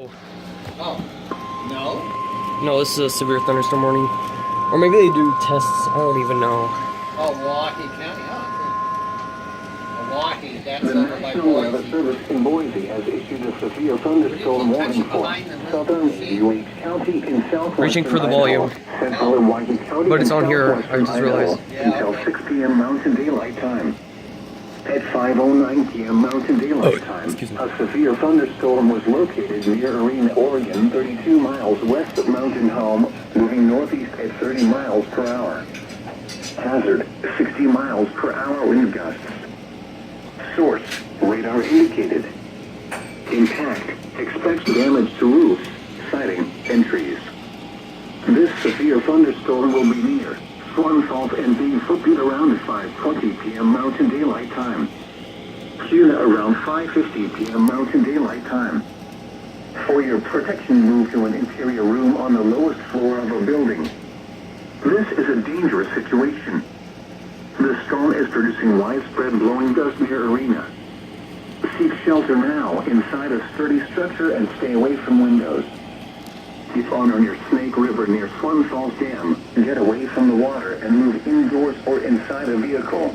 Oh, no? No, this is a severe thunderstorm warning. Or maybe they do tests, I don't even know. Oh, Milwaukee County, Milwaukee, that's The over by National Weather Boise. Service in Boise has issued a severe thunderstorm warning for southern UH County in southwestern Reaching for the Idaho, volume. central and Wyoming County, But it's and on here, I southwestern just realized. Idaho Yeah, until okay. 6 p.m. Mountain Daylight Time. At 5:09 p.m. Mountain Daylight Time, excuse me. a severe thunderstorm was located near Arena, Oregon, 32 miles west of Mountain Home, moving northeast at 30 miles per hour. Hazard, 60 miles per hour wind gusts. Source, radar indicated. Impact, expect damage to roofs, siding, and trees. This severe thunderstorm will be near Swan Fault and being footbed around 5:20 p.m. Mountain Daylight Time. Kuna around 5:50 p.m. Mountain Daylight Time. For your protection, move to an interior room on the lowest floor of a building. This is a dangerous situation. The storm is producing widespread blowing dust near Arena. Seek shelter now inside a sturdy structure and stay away from windows. If on your Snake River near Swan Falls Dam, get away from the water and move indoors or inside a vehicle.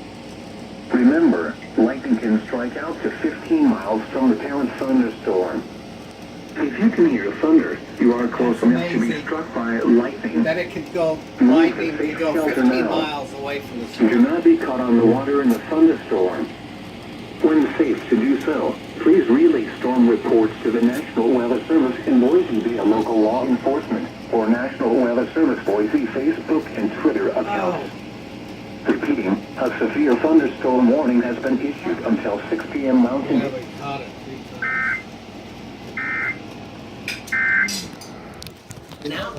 Remember, lightning can strike out to 15 miles from the parent thunderstorm. If you can hear thunder, you are close enough to be amazing. struck by lightning. That it could go, Move lightning to could safe go shelter 15 now. miles away from the Do storm. not be caught on the water in the thunderstorm. When safe to do so, please relay storm reports to the National Weather Service in Boise via local law enforcement or National Weather Service Boise Facebook and Twitter accounts. Repeating, a severe thunderstorm warning has been issued until 6 p.m. Mountain. Yeah, we caught it 3 times. Now.